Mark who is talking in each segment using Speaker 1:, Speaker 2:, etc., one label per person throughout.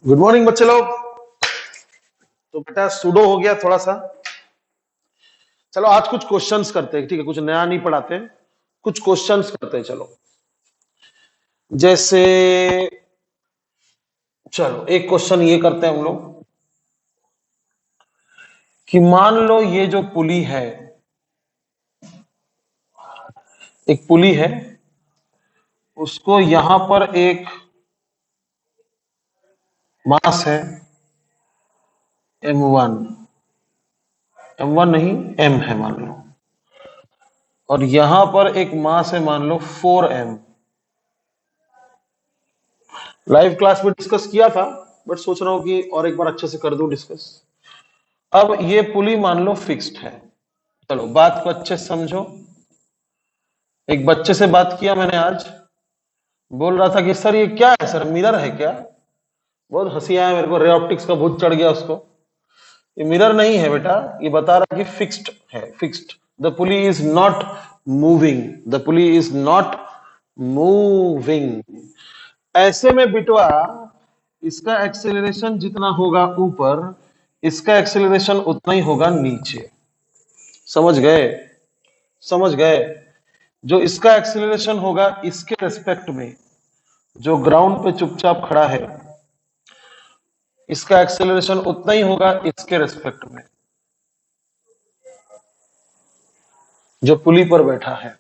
Speaker 1: Good morning बच्चे लोग। तो बेटा सुडो हो गया थोड़ा सा। चलो आज कुछ क्वेश्चंस करते हैं, ठीक है? कुछ नया नहीं पढ़ाते हैं, कुछ क्वेश्चंस करते हैं। चलो जैसे चलो एक क्वेश्चन ये करते हैं हम लोग कि मान लो ये जो पुली है, एक पुली है, उसको यहां पर एक मास है M1, M1 नहीं M है मान लो, और यहां पर एक मास है मान लो 4M। लाइव क्लास में डिस्कस किया था, बट सोच रहा हूं कि और एक बार अच्छे से कर दूं डिस्कस। अब ये पुली मान लो फिक्स्ड है। चलो बात को अच्छे से समझो। एक बच्चे से बात किया मैंने आज, बोल रहा था कि सर ये क्या है, सर मिरर है क्या? बहुत हंसी आया मेरे को, रे ऑप्टिक्स का भूत चढ़ गया उसको। ये मिरर नहीं है बेटा, ये बता रहा कि फिक्स्ड है, fixed. The pulley is not moving, the pulley is not moving. ऐसे में बिटवा इसका एक्सेलरेशन जितना होगा ऊपर, इसका एक्सेलरेशन उतना ही होगा नीचे। समझ गए? समझ गए? जो इसका एक्सेलरेशन होगा इसके रेस्पेक्ट में, जो ग्राउंड पे चुपचाप खड़ा है, इसका एक्सेलरेशन उतना ही होगा इसके रेस्पेक्ट में, जो पुली पर बैठा है।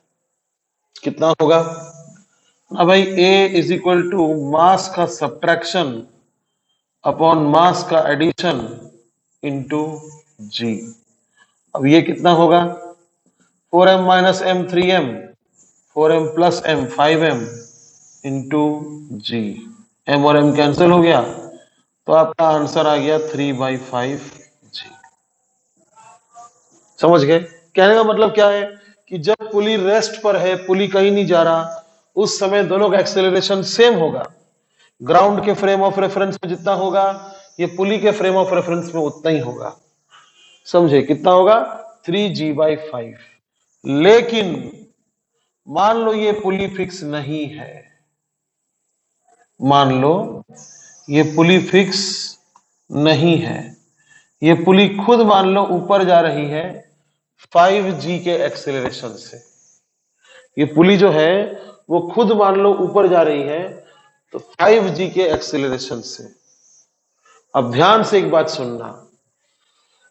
Speaker 1: कितना होगा? ना भाई, A is equal to mass का सब्ट्रैक्शन अपॉन मास का एडिशन इंटू G। अब ये कितना होगा? 4M minus M 3M, 4M plus M 5M into G। M और M कैंसिल हो गया, तो आपका आंसर आ गया 3/5G। समझ गए? कहने का मतलब क्या है कि जब पुली रेस्ट पर है, पुली कहीं नहीं जा रहा, उस समय दोनों का एक्सेलरेशन सेम होगा। ग्राउंड के फ्रेम ऑफ रेफरेंस में जितना होगा, ये पुली के फ्रेम ऑफ रेफरेंस में उतना ही होगा। समझे? कितना होगा? 3G/5। लेकिन मान लो ये पुली फिक्स नहीं है, मान लो ये पुली फिक्स नहीं है, ये पुली खुद मान लो ऊपर जा रही है 5G के एक्सेलरेशन से। ये पुली जो है वो खुद मान लो ऊपर जा रही है तो 5G के एक्सेलरेशन से। अब ध्यान से एक बात सुनना,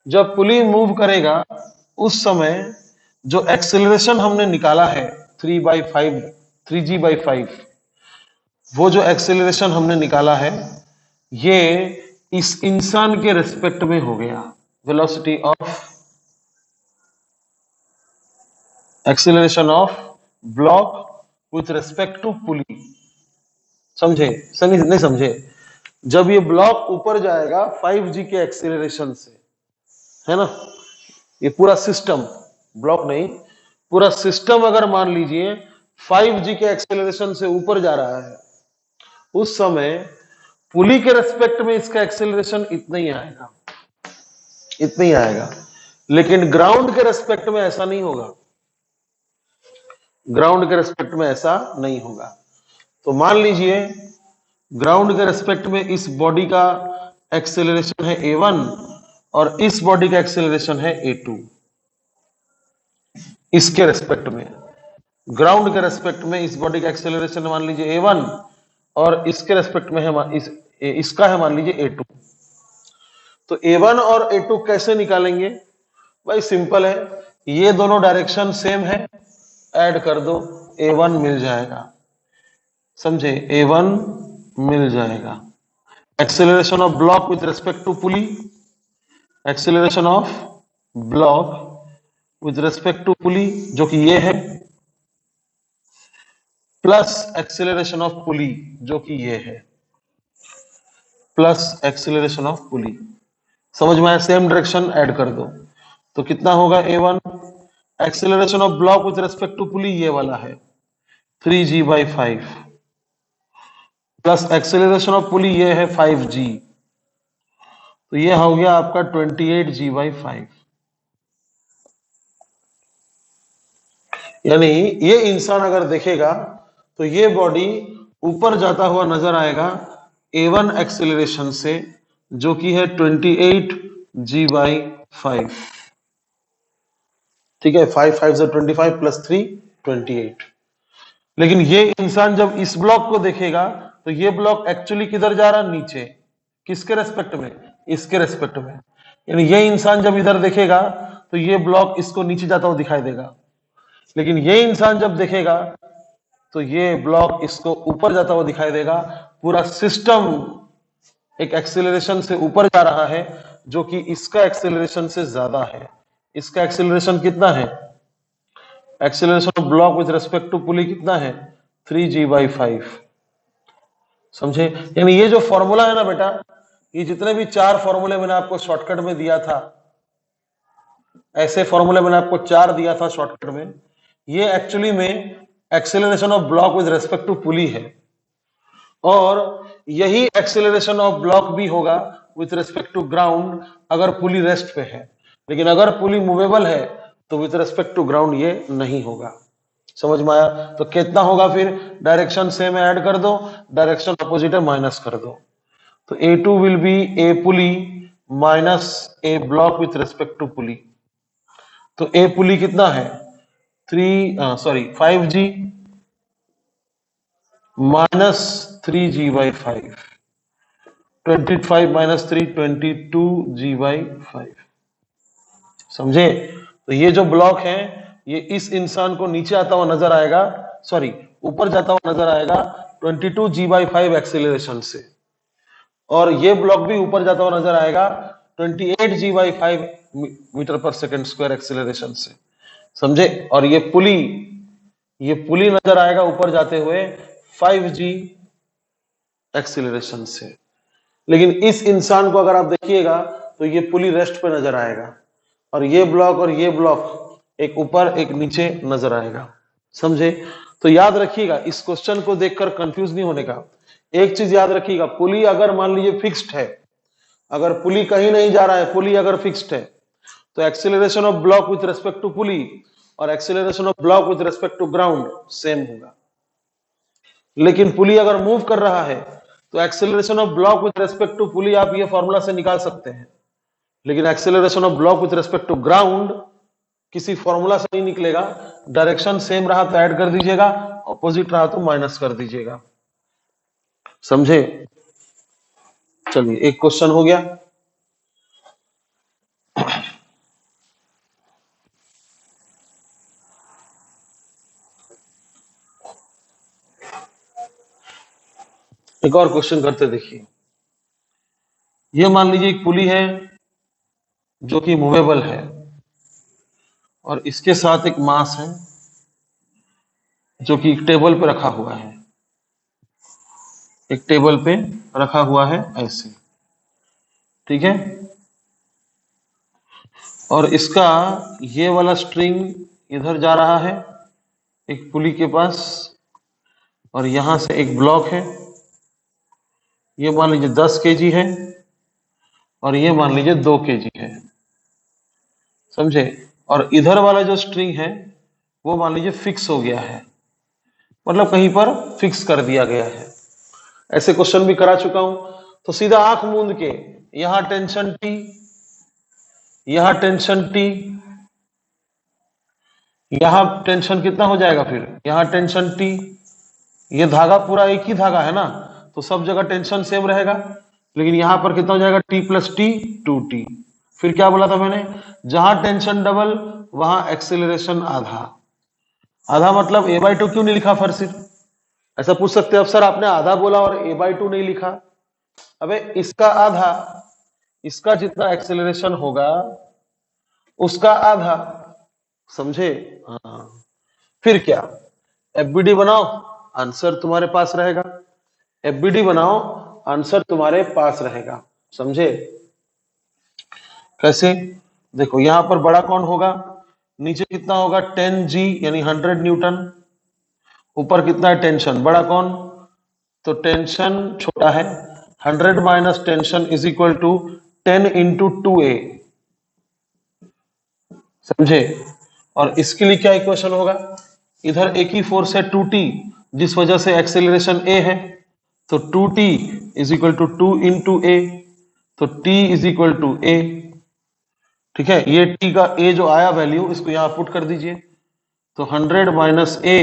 Speaker 1: जब पुली मूव करेगा उस समय जो एक्सेलरेशन हमने निकाला है 3/5, 3G/5, वो जो एक्सेलरेशन हमने निकाला है ये इस इंसान के रेस्पेक्ट में हो गया। Velocity of acceleration of block with respect to pulley. समझे? समझे नहीं समझे? जब ये ब्लॉक ऊपर जाएगा 5G के एक्सेलरेशन से, है ना, ये पूरा सिस्टम, ब्लॉक नहीं, पूरा सिस्टम अगर मान लीजिए 5G के एक्सेलरेशन से ऊपर जा रहा है, उस समय पुली के रेस्पेक्ट में इसका एक्सेलरेशन इतना ही आएगा, इतना ही आएगा। लेकिन ग्राउंड के रेस्पेक्ट में ऐसा नहीं होगा, ग्राउंड के रेस्पेक्ट में ऐसा नहीं होगा। तो मान लीजिए ग्राउंड के रेस्पेक्ट में इस बॉडी का एक्सेलरेशन है A1 और इस बॉडी का एक्सेलरेशन है A2। इसके रेस्पेक्ट में, ग्राउंड के रेस्पेक्ट में इस बॉडी का एक्सेलरेशन मान लीजिए A1 और इसके रेस्पेक्ट में है इसका है मान लीजिए A2। तो A1 और A2 कैसे निकालेंगे? भाई सिंपल है, ये दोनों डायरेक्शन सेम है, ऐड कर दो, A1 मिल जाएगा। समझे? A1 मिल जाएगा। Acceleration of block with respect to pulley, acceleration of block with respect to pulley जो कि ये है, प्लस एक्सेलरेशन ऑफ पुली जो कि ये है, प्लस एक्सेलरेशन ऑफ पुली। समझ में आया? सेम डायरेक्शन ऐड कर दो तो कितना होगा? A1 acceleration of block with respect to pulley ये वाला है 3G/5, plus acceleration of pulley ये है 5G, तो ये हो गया आपका 28G/5। यानी ये इंसान अगर देखेगा तो ये बॉडी ऊपर जाता हुआ नजर आएगा A1 एक्सेलरेशन से, जो कि है 28g/5। ठीक है, 5 5 से 25 प्लस 3 28। लेकिन ये इंसान जब इस ब्लॉक को देखेगा तो ये ब्लॉक एक्चुअली किधर जा रहा, नीचे। किसके रेस्पेक्ट में, इसके रेस्पेक्ट में। यानी ये इंसान जब इधर देखेगा तो ये ब्लॉक इसको नीचे जाता हुआ दिखाई देगा, लेकिन ये इंसान जब देखेगा तो ये ब्लॉक इसको ऊपर जाता हुआ दिखाई देगा। पूरा सिस्टम एक एक्सेलरेशन से ऊपर जा रहा है, जो कि इसका एक्सेलरेशन से ज्यादा है। इसका एक्सेलरेशन कितना है, acceleration of block with respect to pulley कितना है, 3g/5। समझे। यानी ये जो फॉर्मूला है ना बेटा, ये जितने भी 4 फॉर्मूले मैंने आपको शॉर्टकट में दिया था, ऐसे फॉर्मूले मैंने आपको 4 दिया था शॉर्टकट में, ये एक्चुअली में acceleration of block with respect to pulley है। और यही एक्सेलरेशन ऑफ ब्लॉक भी होगा विथ रेस्पेक्ट टू ग्राउंड अगर पुली रेस्ट पे है। लेकिन अगर पुली मूवेबल है तो विथ रेस्पेक्ट टू ग्राउंड ये नहीं होगा। समझ में आया। तो कितना होगा फिर, डायरेक्शन सेम ऐड कर दो, डायरेक्शन अपोजिट है माइनस कर दो। तो A2 will be a pulley minus a block with respect to pulley. तो ए पुली कितना है, 5g minus 3g/5। 25 minus 3 22g/5। समझे। तो ये जो ब्लॉक है ये इस इंसान को नीचे आता हुआ नजर आएगा, सॉरी ऊपर जाता हुआ नजर आएगा 22g/5 एक्सेलरेशन से, और ये ब्लॉक भी ऊपर जाता हुआ नजर आएगा 28g/5 मीटर पर सेकेंड स्क्वायर एक्सेलरेशन से। समझे। और ये पुली नजर आएगा ऊपर जाते हुए 5g एक्सेलरेशन से। लेकिन इस इंसान को अगर आप देखिएगा तो ये पुली रेस्ट पे नजर आएगा, और ये ब्लॉक एक ऊपर एक नीचे नजर आएगा। समझे। तो याद रखिएगा, इस क्वेश्चन को देखकर कंफ्यूज नहीं होने का। एक चीज याद रखिएगा, पुली अगर मान लीजिए फिक्स्ड है, अगर पुली कहीं नहीं जा रहा है, पुली अगर फिक्स्ड है, तो acceleration of block with respect to pulley और acceleration of block with respect to ground same होगा। लेकिन पुली अगर मूव कर रहा है तो acceleration of block with respect to pulley आप ये फॉर्मूला से निकाल सकते हैं, लेकिन acceleration of block with respect to ground किसी फॉर्मूला से नहीं निकलेगा। डायरेक्शन सेम रहा तो ऐड कर दीजिएगा, ऑपोजिट रहा तो माइनस कर दीजिएगा। समझे। चलिए एक क्वेश्चन हो गया। एक और क्वेश्चन करते देखिए। ये मान लीजिए एक पुली है जो कि मूवेबल है, और इसके साथ एक मास है जो कि एक टेबल पे रखा हुआ है, एक टेबल पे रखा हुआ है ऐसे। ठीक है। और इसका ये वाला स्ट्रिंग इधर जा रहा है एक पुली के पास, और यहां से एक ब्लॉक है, ये मान लीजिए 10 kg है, और ये मान लीजिए 2 kg है। समझे। और इधर वाला जो स्ट्रिंग है वो मान लीजिए फिक्स हो गया है, मतलब कहीं पर फिक्स कर दिया गया है। ऐसे क्वेश्चन भी करा चुका हूं। तो सीधा आंख मूंद के यहां टेंशन T, यहां टेंशन T, यहां टेंशन कितना हो जाएगा, फिर यहां टेंशन T, ये धागा पूरा एक ही धागा है ना, तो सब जगह टेंशन सेम रहेगा। लेकिन यहां पर कितना हो जाएगा, T प्लस T 2T। फिर क्या बोला था मैंने, जहां टेंशन डबल वहां एक्सेलरेशन आधा। आधा मतलब a/2 क्यों नहीं लिखा फिर सिर्फ। ऐसा पूछ सकते हैं, अब सर आपने आधा बोला और a/2 नहीं लिखा। अबे इसका आधा, इसका जितना एक्सेलरेशन होगा उसका आधा। समझे। हाँ। फिर क्या, एफबीडी बनाओ, आंसर तुम्हारे पास रहेगा। एफबीडी बनाओ, आंसर तुम्हारे पास रहेगा। समझे। कैसे, देखो यहां पर बड़ा कौन होगा, नीचे कितना होगा 10G यानी 100 न्यूटन, ऊपर कितना है टेंशन, बड़ा कौन, तो टेंशन छोटा है, 100 minus tension is equal to 10 into 2A। समझे। और इसके लिए क्या इक्वेशन होगा, इधर एक ही फोर्स है 2T, जिस वजह से एक्सेलरेशन a है, तो 2t is equal to 2 into A, तो t is equal to a। ठीक है, ये t का a जो आया वैल्यू, इसको यहां पुट कर दीजिए, तो 100 minus a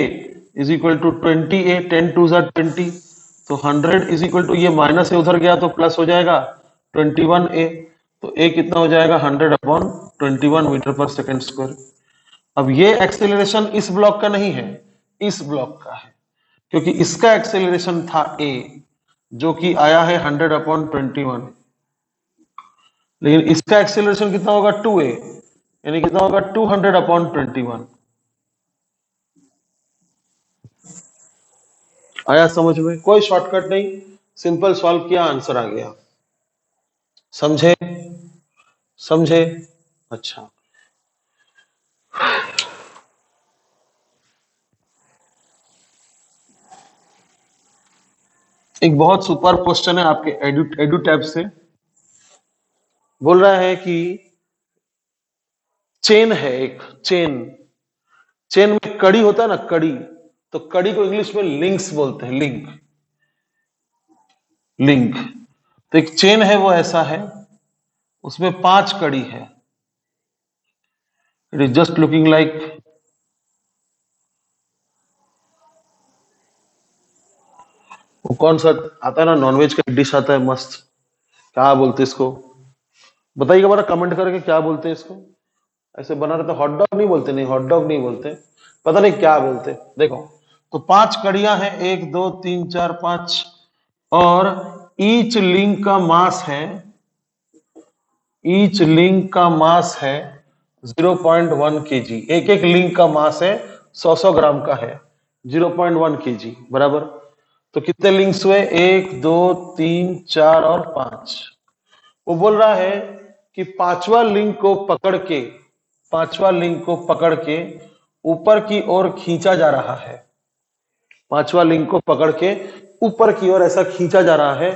Speaker 1: is equal to 20a, 10 टू ज़ा 20, तो 100 इज इक्वल टू, ये माइनस से उधर गया तो प्लस हो जाएगा 21a, तो a कितना हो जाएगा 100 अपॉन 21 मीटर पर सेकेंड स्क्वायर। अब ये एक्सेलरेशन इस ब्लॉक का नहीं है, इस ब्लॉक का है, क्योंकि इसका एक्सेलरेशन था a जो कि आया है 100 अपॉन 21, लेकिन इसका एक्सेलरेशन कितना होगा 2a, यानी कितना होगा 200 अपॉन 21। आया समझ में? कोई शॉर्टकट नहीं, सिंपल सॉल्व किया, आंसर आ गया। समझे? समझे? अच्छा, एक बहुत सुपर क्वेश्चन है आपके एडू टैब से। बोल रहा है कि चेन है एक, चेन, चेन में कड़ी होता है ना, कड़ी, तो कड़ी को इंग्लिश में लिंक्स बोलते हैं, लिंक, लिंक। तो एक चेन है वो ऐसा है, उसमें 5 कड़ी है। It is just looking like, वो कौन सा आता है ना, नॉनवेज का डिश आता है मस्त, क्या बोलते हैं इसको, बताइएगा बड़ा कमेंट करके, क्या बोलते हैं इसको, ऐसे बना रहता, हॉट डॉग नहीं बोलते, नहीं हॉट डॉग नहीं बोलते, पता नहीं क्या बोलते। देखो, तो 5 कड़ियां हैं, 1 2 3 4 5, और ईच लिंक का मास है, ईच लिंक का मास है 0.1 केजी, एक एक लिंक का मास है 100 ग्राम का है, 0.1 केजी बराबर। तो कितने लिंक्स हुए, 1 2 3 4 और 5। वो बोल रहा है कि पांचवा लिंक को पकड़ के, पांचवा लिंक को पकड़ के ऊपर की ओर खींचा जा रहा है, पांचवा लिंक को पकड़ के ऊपर की ओर ऐसा खींचा जा रहा है,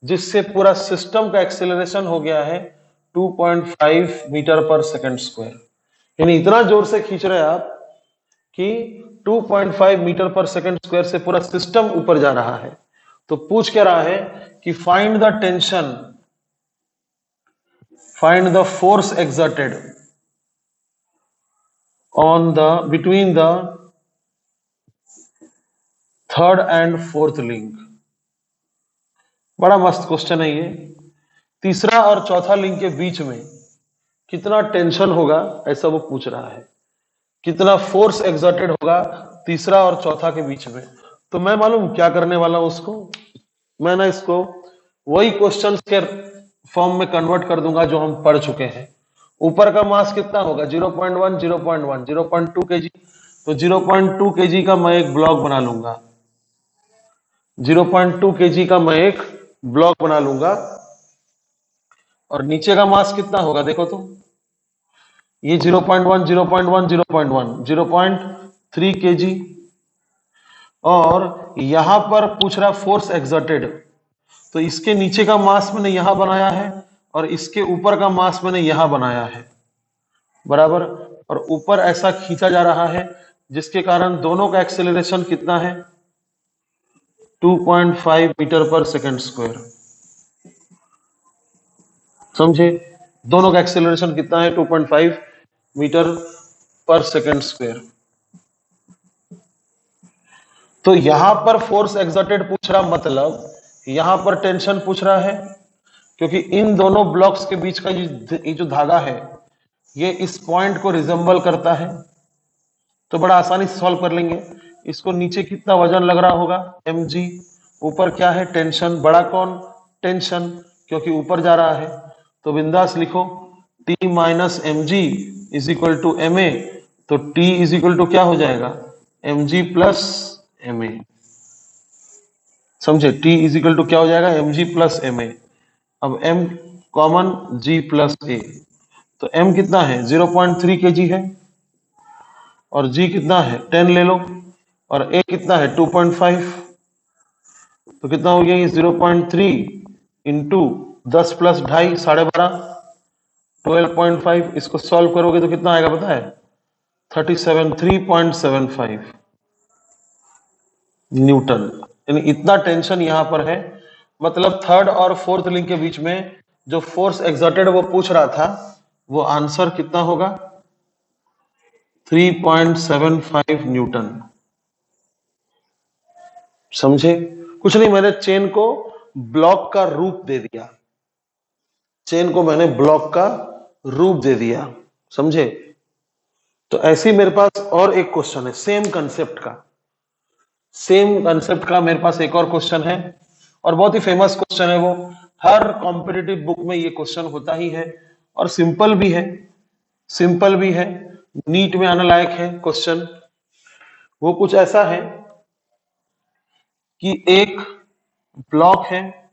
Speaker 1: जिससे पूरा सिस्टम का एक्सेलरेशन हो गया है 2.5 मीटर पर सेकंड स्क्वायर। यानी इतना जोर से खींच रहे हैं आप कि 2.5 मीटर पर सेकंड स्क्वायर से पूरा सिस्टम ऊपर जा रहा है। तो पूछ क्या रहा है कि find the tension, find the force exerted on the between the third and fourth link. बड़ा मस्त क्वेश्चन है ये। तीसरा और चौथा लिंक के बीच में कितना टेंशन होगा, ऐसा वो पूछ रहा है, कितना फोर्स एक्सर्टेड होगा तीसरा और चौथा के बीच में। तो मैं मालूम क्या करने वाला हूं उसको, मैं ना इसको वही क्वेश्चंस के फॉर्म में कन्वर्ट कर दूंगा जो हम पढ़ चुके हैं। ऊपर का मास कितना होगा 0.1 0.1 0.2 केजी, तो 0.2 केजी का मैं एक ब्लॉक बना लूंगा, 0.2 केजी का मैं एक ब्लॉक बना लूंगा। और नीचे का मास कितना होगा देखो तो, ये 0.1 0.1 0.1 0.3 केजी, और यहां पर पूछ रहा फोर्स एक्सर्टेड, तो इसके नीचे का मास मैंने यहां बनाया है और इसके ऊपर का मास मैंने यहां बनाया है बराबर। और ऊपर ऐसा खींचा जा रहा है जिसके कारण दोनों का एक्सेलरेशन कितना है 2.5 मीटर पर सेकंड स्क्वायर। समझे? दोनों का एक्सेलरेशन कितना है 2.5 मीटर पर सेकंड स्क्वायर। तो यहां पर फोर्स एक्सर्टेड पूछ रहा, मतलब यहां पर टेंशन पूछ रहा है, क्योंकि इन दोनों ब्लॉक्स के बीच का ये जो धागा है ये इस पॉइंट को रिजेंबल करता है। तो बड़ा आसानी से सॉल्व कर लेंगे इसको। नीचे कितना वजन लग रहा होगा mg, ऊपर क्या है टेंशन, बड़ा कौन टेंशन, क्योंकि ऊपर जा रहा है। तो बिंदास लिखो T minus m g is equal to m a, तो T इज इक्वल टू क्या हो जाएगा mg प्लस एम ए। समझे? T इज इक्वल टू क्या हो जाएगा mg प्लस एम ए। अब m common g plus a, तो m कितना है 0.3 केजी है और g कितना है 10 ले लो, और a कितना है 2.5, तो कितना हो गया ये 0.3 इंटू 10 प्लस 2.5 12.5 12.5। इसको सॉल्व करोगे तो कितना आएगा पता है 37 3.75। न्यूटन, यानी इतना टेंशन यहां पर है। मतलब थर्ड और फोर्थ लिंक के बीच में जो फोर्स एक्सर्टेड वो पूछ रहा था, वो आंसर कितना होगा? 3.75 न्यूटन। समझे? कुछ नहीं, मैंने चेन को ब्लॉक का रूप दे दिया, चेन को मैंने ब्लॉक का रूप दे दिया। समझे? तो ऐसे ही मेरे पास और एक क्वेश्चन है सेम कंसेप्ट का, सेम कंसेप्ट का मेरे पास एक और क्वेश्चन है, और बहुत ही फेमस क्वेश्चन है वो। हर कॉम्पिटिटिव बुक में ये क्वेश्चन होता ही है, और सिंपल भी है, सिंपल भी है, नीट में आने लायक है क्वेश्चन। वो कुछ ऐसा है कि एक ब्लॉक है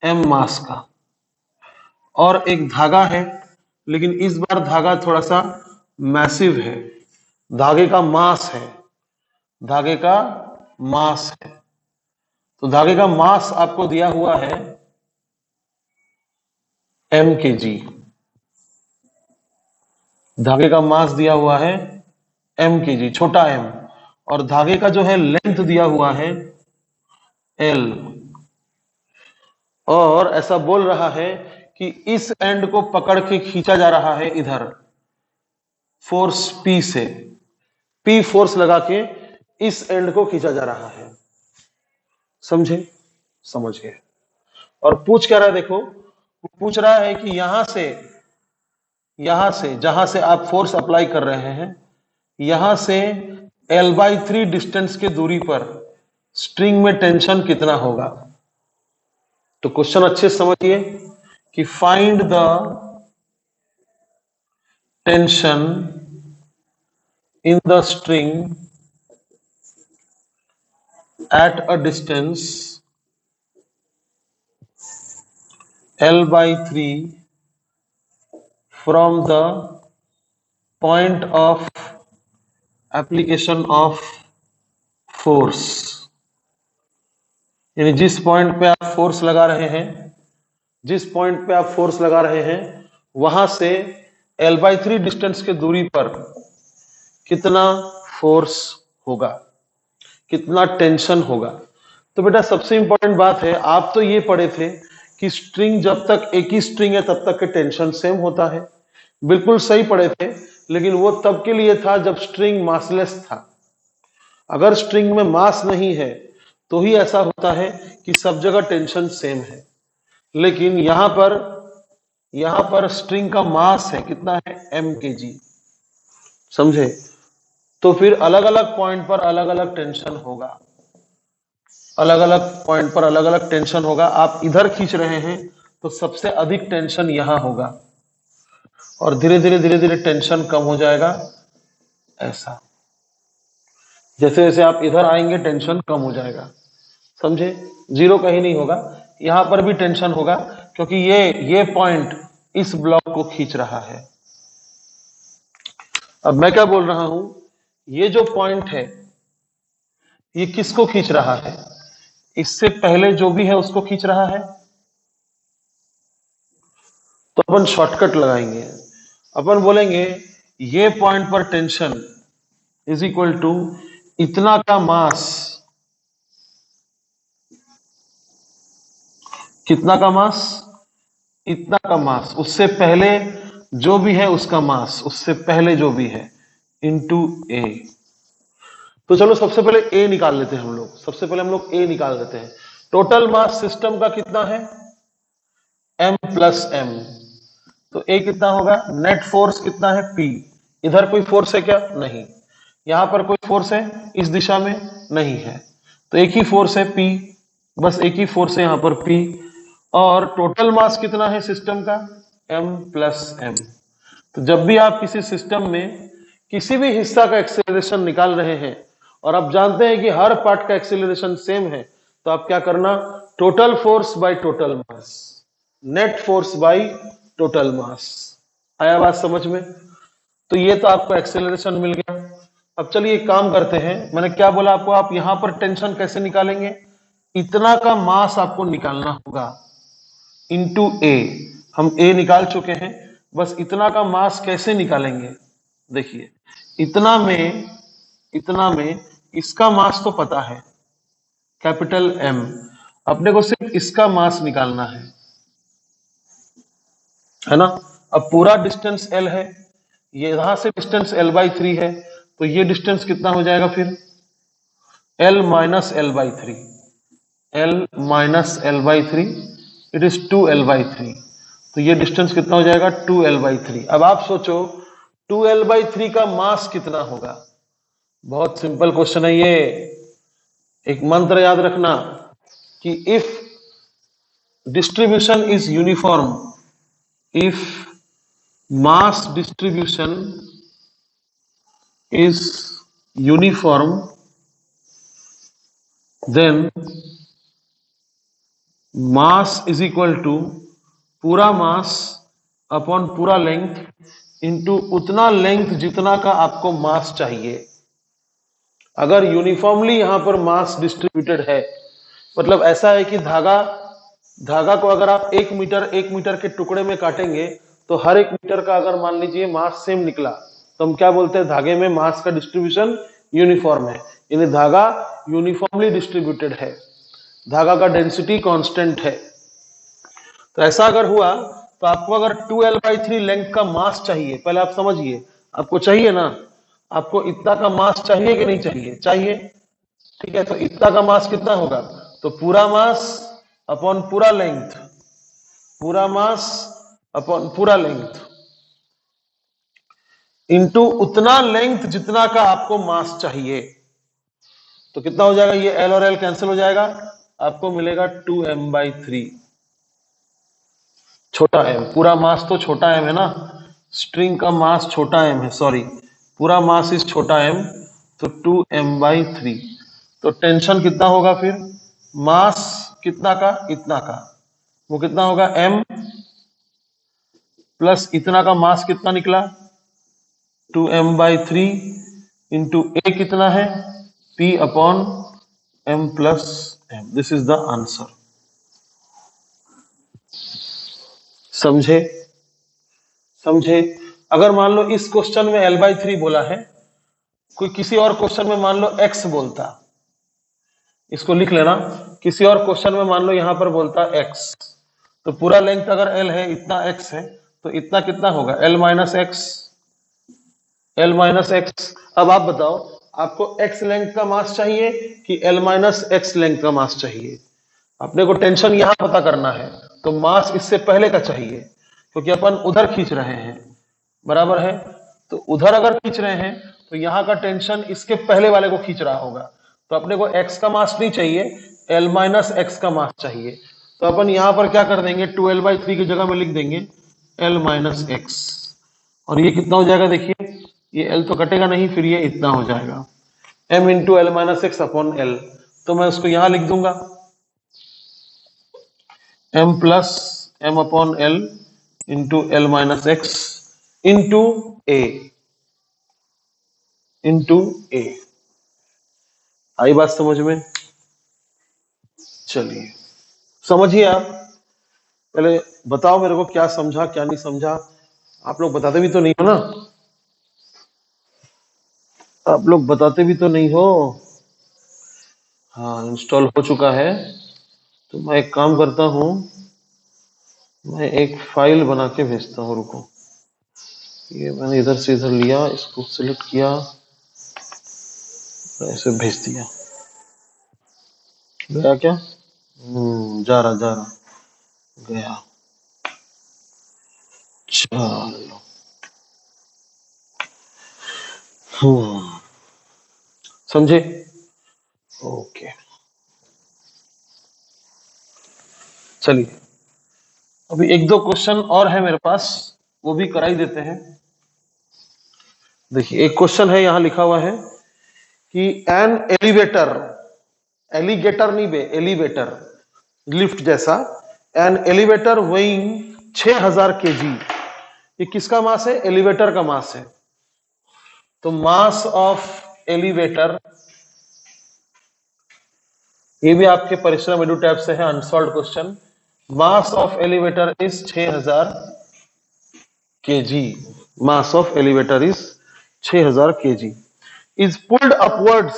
Speaker 1: m मास का, और एक धागा है, लेकिन इस बार धागा थोड़ा सा मैसिव है, धागे का मास है, धागे का मास है। तो धागे का मास आपको दिया हुआ है m kg, धागे का मास दिया हुआ है m kg, छोटा m, और धागे का जो है लेंथ दिया हुआ है l, और ऐसा बोल रहा है कि इस एंड को पकड़ के खींचा जा रहा है इधर फोर्स P से, P फोर्स लगा के इस एंड को खींचा जा रहा है। समझे? समझ गए? और पूछ क्या रहा है देखो, पूछ रहा है कि यहां से जहां से आप फोर्स अप्लाई कर रहे हैं, यहां से L/3 डिस्टेंस की दूरी पर स्ट्रिंग में टेंशन कितना होगा। तो क्वेश्चन अच्छे से समझिए कि find the tension in the string at a distance L/3 from the point of application of force, यानी जिस पॉइंट पे आप फोर्स लगा रहे हैं, जिस पॉइंट पे आप फोर्स लगा रहे हैं, वहां से L/3 डिस्टेंस की दूरी पर कितना फोर्स होगा, कितना टेंशन होगा। तो बेटा सबसे इंपॉर्टेंट बात है, आप तो ये पढ़े थे कि स्ट्रिंग जब तक एक ही स्ट्रिंग है तब तक के टेंशन सेम होता है, बिल्कुल सही पढ़े थे, लेकिन वो तब के लिए था जब स्ट्रिंग मासलेस था। अगर स्ट्रिंग में मास नहीं है तो ही ऐसा होता है कि सब जगह टेंशन सेम है, लेकिन यहां पर स्ट्रिंग का मास है, कितना है? m kg। समझे? तो फिर अलग अलग पॉइंट पर अलग अलग टेंशन होगा, अलग अलग पॉइंट पर अलग अलग टेंशन होगा। आप इधर खींच रहे हैं तो सबसे अधिक टेंशन यहां होगा, और धीरे धीरे धीरे धीरे टेंशन कम हो जाएगा, ऐसा। जैसे जैसे आप इधर आएंगे टेंशन कम हो जाएगा। समझे? जीरो कहीं नहीं होगा, यहां पर भी टेंशन होगा, क्योंकि ये पॉइंट इस ब्लॉक को खींच रहा है। अब मैं क्या बोल रहा हूं, ये जो पॉइंट है ये किसको खींच रहा है? इससे पहले जो भी है उसको खींच रहा है। तो अपन शॉर्टकट लगाएंगे, अपन बोलेंगे ये पॉइंट पर टेंशन इज इक्वल टू इतना का मास, कितना का मास? इतना का मास, उससे पहले जो भी है उसका मास, उससे पहले जो भी है, इंटू ए। तो चलो सबसे पहले ए निकाल लेते हैं हम लोग, सबसे पहले हम लोग ए निकाल देते हैं। टोटल मास सिस्टम का कितना है? m plus m। तो ए कितना होगा? नेट फोर्स कितना है? P। इधर कोई फोर्स है क्या? नहीं। यहां पर कोई फोर्स है इस दिशा में? नहीं है। तो एक ही फोर्स है P, बस एक ही फोर्स है यहां पर P। और टोटल मास कितना है सिस्टम का? m plus m। तो जब भी आप किसी सिस्टम में किसी भी हिस्सा का एक्सेलरेशन निकाल रहे हैं और आप जानते हैं कि हर पार्ट का एक्सेलरेशन सेम है, तो आप क्या करना? Total force by total mass, net force by total mass. आया बात समझ में? तो ये तो आपको एक्सेलरेशन मिल गया। अब चलिए एक काम करते हैं, मैंने क्या बोला आपको, आप यहां पर टेंशन कैसे निकालेंगे? इतना का मास आपको निकालना होगा इंटू ए। हम ए निकाल चुके हैं, बस इतना का मास कैसे निकालेंगे? देखिए, इतना में इसका मास तो पता है, कैपिटल M, अपने को सिर्फ इसका मास निकालना है ना। अब पूरा डिस्टेंस L है, ये यहां से डिस्टेंस L/3 है, तो ये डिस्टेंस कितना हो जाएगा फिर L minus L/3, L minus L/3, it is 2L/3, तो ये डिस्टेंस कितना हो जाएगा 2L/3। अब आप सोचो 2L/3 का मास कितना होगा। बहुत सिंपल क्वेश्चन है ये। एक मंत्र याद रखना कि if distribution is uniform, if mass distribution is uniform, then mass is equal to पूरा मास अपॉन पूरा लेंथ इंटू उतना लेंथ जितना का आपको मास चाहिए। अगर यूनिफॉर्मली यहां पर मास डिस्ट्रीब्यूटेड है, मतलब ऐसा है कि धागा को अगर आप 1 मीटर के टुकड़े में काटेंगे तो हर 1 मीटर का अगर मान लीजिए मास सेम निकला, तो हम क्या बोलते हैं, धागे में मास का डिस्ट्रीब्यूशन यूनिफॉर्म है, यानी धागा यूनिफॉर्मली डिस्ट्रीब्यूटेड है, धागा का डेंसिटी कांस्टेंट है। तो ऐसा अगर हुआ तो आपको अगर 2L/3 लेंथ का मास चाहिए, पहले आप समझिए, आपको चाहिए ना, आपको इतना का मास चाहिए कि नहीं चाहिए, चाहिए, ठीक है। तो इतना का मास कितना होगा, तो पूरा मास अपॉन पूरा लेंथ, पूरा मास अपॉन पूरा लेंथ इंटू उतना लेंथ जितना का आपको मास चाहिए, तो कितना हो जाएगा, ये L और L कैंसिल हो जाएगा, आपको मिलेगा 2M/3, छोटा m, पूरा मास तो छोटा m है ना, स्ट्रिंग का मास छोटा m है, सॉरी, पूरा मास इज छोटा m, तो 2M/3। तो टेंशन कितना होगा फिर, मास कितना का, इतना का, वो कितना होगा m प्लस इतना का मास कितना निकला 2M/3 इंटू a कितना है P upon m plus m। This is the answer. समझे, समझे। अगर मान लो इस क्वेश्चन में L/3 बोला है, कोई किसी और क्वेश्चन में मान लो x बोलता, इसको लिख लेना, किसी और क्वेश्चन में मान लो यहां पर बोलता x, तो पूरा लेंथ अगर L है, इतना x है, तो इतना कितना होगा L minus x, L minus x. अब आप बताओ, आपको x लेंथ का मास चाहिए कि L माइनस एक्स लेंथ का मास चाहिए। अपने को टेंशन यहां पता करना है, तो मास इससे पहले का चाहिए, क्योंकि अपन उधर खींच रहे हैं, बराबर है। तो उधर अगर खींच रहे हैं तो यहाँ का टेंशन इसके पहले वाले को खींच रहा होगा, तो अपने को x का मास नहीं चाहिए, L माइनस एक्स का मास चाहिए। तो अपन यहां पर क्या कर देंगे, 2L/3 की जगह में लिख देंगे L माइनस एक्स, और ये कितना हो जाएगा, देखिए ये L तो कटेगा नहीं, फिर ये इतना हो जाएगा m into L minus x upon L। तो मैं उसको यहां लिख दूंगा m plus m upon L into L minus x into a, into a। आई बात समझ में, चलिए समझिए आप। पहले बताओ मेरे को क्या समझा क्या नहीं समझा, आप लोग बताते भी तो नहीं हो ना, आप लोग बताते भी तो नहीं हो। हाँ इंस्टॉल हो चुका है, तो मैं एक काम करता हूं, मैं एक फाइल बना के भेजता हूं, रुको। ये मैंने इधर से इधर लिया, इसको सिलेक्ट किया, ऐसे भेज दिया, गया क्या, जा रहा गया, चलो। समझे, ओके। चलिए अभी एक दो क्वेश्चन और है मेरे पास, वो भी कराई देते हैं। देखिए एक क्वेश्चन है, यहां लिखा हुआ है कि एन एलिवेटर, एलिगेटर नहीं बे, एलिवेटर, लिफ्ट जैसा, एन एलिवेटर वेइंग 6000 kg, ये किसका मास है, एलिवेटर का मास है। तो मास ऑफ एलिवेटर, ये भी आपके परिश्रम एडू टैब से है, unsolved question. Mass of elevator is 6000 kg, mass of elevator is 6000 kg, is pulled upwards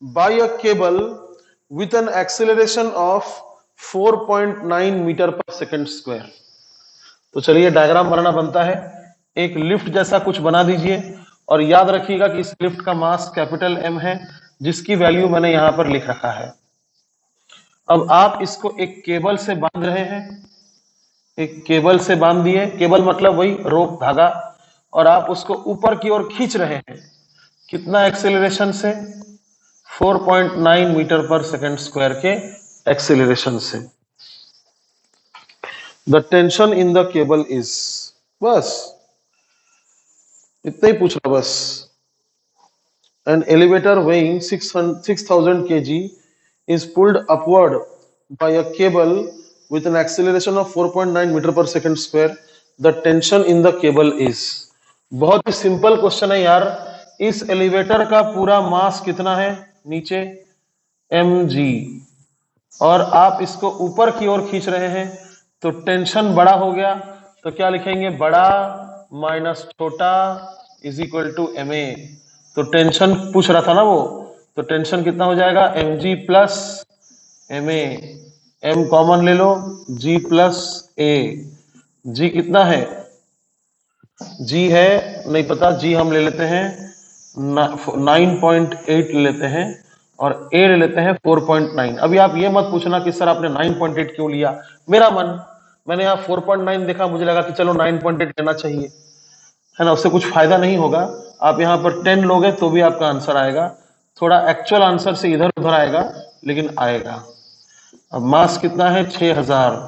Speaker 1: by a cable with an acceleration of 4.9 metre पर सेकंड स्क्वायर। तो चलिए डायग्राम बनाना बनता है। एक लिफ्ट जैसा कुछ बना दीजिए और याद रखिएगा कि इस लिफ्ट का मास कैपिटल एम है, जिसकी वैल्यू मैंने यहां पर लिख रखा है। अब आप इसको एक केबल से बांध रहे हैं, एक केबल से बांध दिए, केबल मतलब वही रोप धागा, और आप उसको ऊपर की ओर खींच रहे हैं। कितना एक्सेलरेशन से? 4.9 मीटर पर सेकंड स्क्वायर के एक्सेलरेशन से। The tension in the cable is, बस इतना ही पूछ रहा बस। An elevator weighing 6,000 kg is pulled upward by a cable with an acceleration of 4.9 meter per second square. The tension in the cable is, बहुत ही simple question है यार। इस elevator का पूरा मास कितना है नीचे? mg, और आप इसको ऊपर की ओर खींच रहे हैं, तो टेंशन बड़ा हो गया। तो क्या लिखेंगे? बड़ा माइनस छोटा इज इक्वल टू ma। तो टेंशन पूछ रहा था ना वो, तो टेंशन कितना हो जाएगा? mg plus ma। m common ले लो, g प्लस a। g कितना है? g है नहीं पता, g हम ले लेते हैं 9.8 ले लेते हैं, और a ले लेते हैं 4.9। अभी आप ये मत पूछना कि सर आपने 9.8 क्यों लिया, मेरा मन, मैंने यहाँ 4.9 देखा, मुझे लगा कि चलो 9.8 लेना चाहिए, है ना। उससे कुछ फायदा नहीं होगा। आप यहाँ पर 10 लोगे तो भी आपका आंसर आएगा, थोड़ा एक्चुअल आंसर से इधर उधर आएगा, लेकिन आएगा। अब मास कितना है? 6000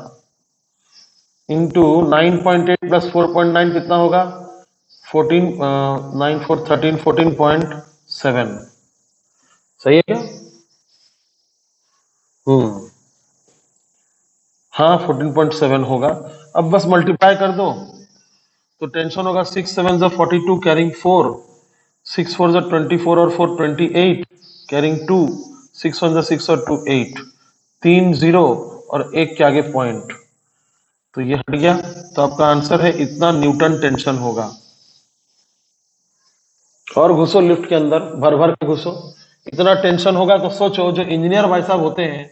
Speaker 1: इंटू 9.8 प्लस 4.9 कितना होगा? 14 9 4 13 14.7। सही है क्या? हाँ 14.7 होगा। अब बस मल्टीप्लाई कर दो, तो टेंशन होगा 6 7 जा 42 कैरिंग 4, 6 4 जा 24 और 4 28 कैरिंग 2, 6 1 जा 6 और 2 8, 3 0 और एक के आगे पॉइंट, तो ये हट गया। तो आपका आंसर है इतना न्यूटन टेंशन होगा। और घुसो लिफ्ट के अंदर, भर भर के घुसो। इतना टेंशन होगा तो सोचो, जो इंजीनियर भाई साहब होते हैं,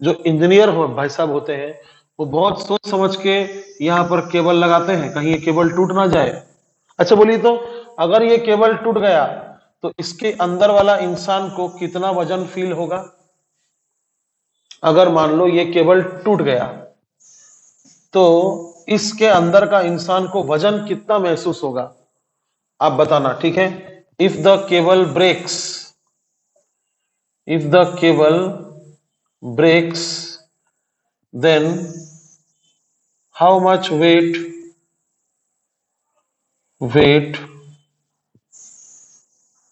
Speaker 1: जो इंजीनियर भाई साहब होते हैं, वो बहुत सोच समझ के यहाँ पर केबल लगाते हैं, कहीं ये केबल टूट ना जाए। अच्छा बोलिए, तो अगर ये केबल टूट गया तो इसके अंदर वाला इंसान को कितना वजन फील होगा? अगर मान लो ये केबल टूट गया तो इसके अंदर का इंसान को वजन कितना महसूस होगा? आप बताना, ठीक है। If the cable breaks, if the cable breaks, then how much weight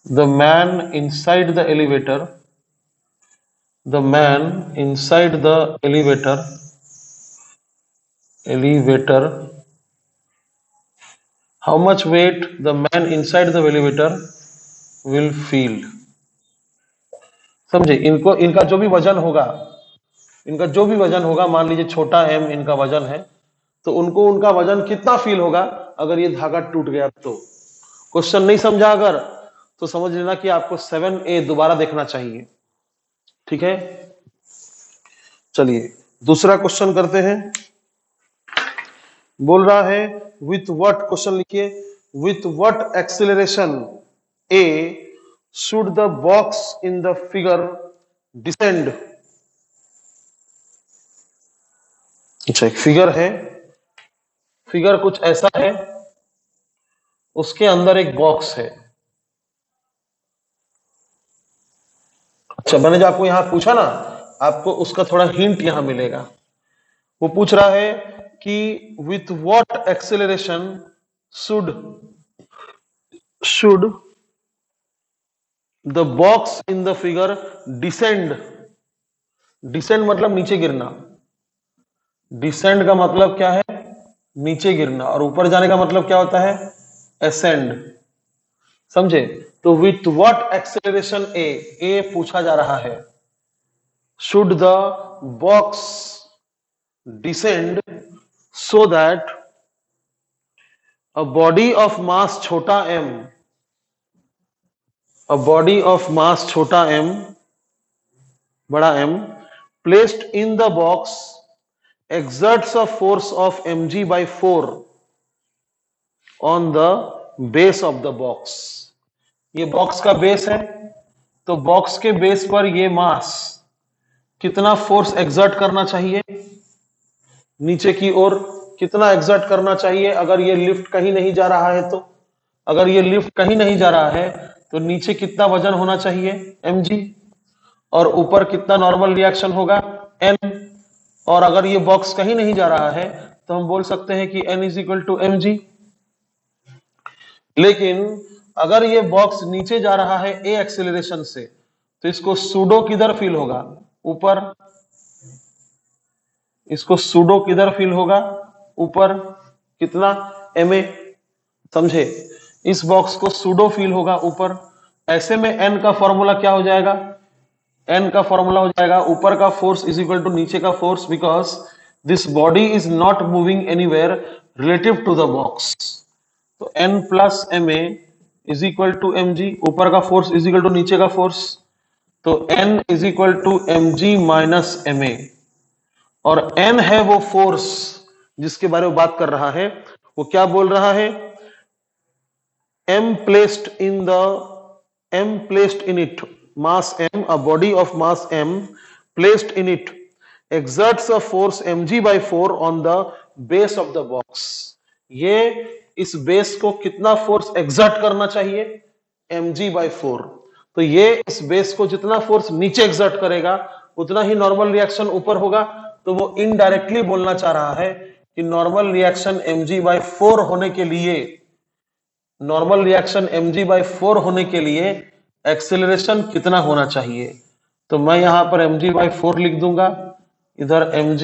Speaker 1: the man inside the elevator, the man inside the elevator how much weight the man inside the elevator will feel? समझे? इनको, इनका जो भी वजन होगा, इनका जो भी वजन होगा, मान लीजिए छोटा m इनका वजन है, तो उनको उनका वजन कितना फील होगा अगर ये धागा टूट गया तो? क्वेश्चन नहीं समझा अगर, तो समझ लेना कि आपको 7A दोबारा देखना चाहिए, ठीक है। चलिए दूसरा क्वेश्चन करते हैं। बोल रहा है विथ व्हाट, क्वेश्चन लिखिए, with what acceleration A should the box in the figure descend? अच्छा, एक फिगर है, फिगर कुछ ऐसा है, उसके अंदर एक बॉक्स है। अच्छा, मैंने जो आपको यहां पूछा ना, आपको उसका थोड़ा हिंट यहां मिलेगा। वो पूछ रहा है कि with what acceleration should the box in the figure descend. Descend मतलब नीचे गिरना, डिसेंड का मतलब क्या है? नीचे गिरना, और ऊपर जाने का मतलब क्या होता है? असेंड। समझे? तो विथ व्हाट एक्सेलरेशन ए पूछा जा रहा है, should the box descend so that a body of mass छोटा m बड़ा M placed in the box exerts a force of mg by 4 on the base of the box। ये box का base है, तो बॉक्स के base पर ये मास कितना फोर्स एक्सर्ट करना चाहिए, नीचे की ओर कितना एक्सर्ट करना चाहिए। अगर ये लिफ्ट कहीं नहीं जा रहा है, तो अगर ये लिफ्ट कहीं नहीं जा रहा है तो नीचे कितना वजन होना चाहिए mg, और ऊपर कितना नॉर्मल रिएक्शन होगा n। और अगर ये बॉक्स कहीं नहीं जा रहा है तो हम बोल सकते हैं कि n is equal to mg। लेकिन अगर ये बॉक्स नीचे जा रहा है a एक्सेलरेशन से, तो इसको सूडो किधर फील होगा, ऊपर। इसको सूडो किधर फील होगा, ऊपर। कितना, ma, समझे। इस बॉक्स को सूडो फील होगा ऊपर। ऐसे में n का फॉर्मूला क्या हो जाएगा, n का फॉर्मूला हो जाएगा ऊपर का फोर्स इज इक्वल टू नीचे का force, because this body is not moving anywhere relative to the box. तो n plus ma is equal to mg, ऊपर का फोर्स इज इक्वल टू नीचे का फोर्स, तो n is equal to mg minus ma। और n है वो force जिसके बारे में बात कर रहा है। वो क्या बोल रहा है, m placed in it, mass m, a body of mass m placed in it exerts a force mg by 4 on the base of the box। ये इस बेस को कितना फोर्स एक्सर्ट करना चाहिए, mg by 4। तो ये इस बेस को जितना फोर्स नीचे एक्सर्ट करेगा उतना ही नॉर्मल रिएक्शन ऊपर होगा। तो वो इनडायरेक्टली बोलना चाह रहा है कि नॉर्मल रिएक्शन mg by 4 होने के लिए, नॉर्मल रिएक्शन mg by 4 होने के लिए एक्सेलरेशन कितना होना चाहिए। तो मैं यहां पर mg by 4 लिख दूंगा, इधर mg,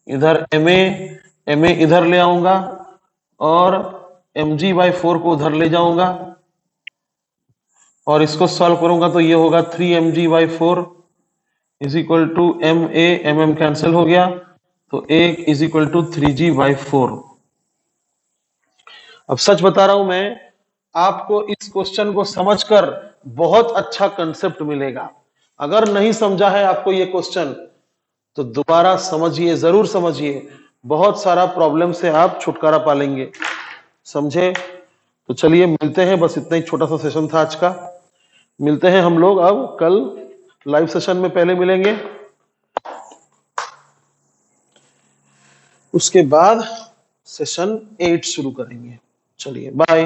Speaker 1: इधर ma इधर ले आऊंगा और mg by 4 को उधर ले जाऊंगा और इसको सॉल्व करूंगा तो ये होगा 3mg by 4 is equal to ma, cancel हो गया, तो 1 is equal to 3g by 4। अब सच बता रहा हूं मैं, आपको इस क्वेश्चन को समझकर बहुत अच्छा कंसेप्ट मिलेगा। अगर नहीं समझा है आपको ये क्वेश्चन तो दोबारा समझिए, जरूर समझिए, बहुत सारा प्रॉब्लम से आप छुटकारा पा लेंगे। समझे? तो चलिए मिलते हैं, बस इतना ही छोटा सा सेशन था आज का। मिलते हैं हम लोग अब कल लाइव सेशन में, पहले मिलेंगे, उसके बाद सेशन 8 शुरू करेंगे। चलिए बाय।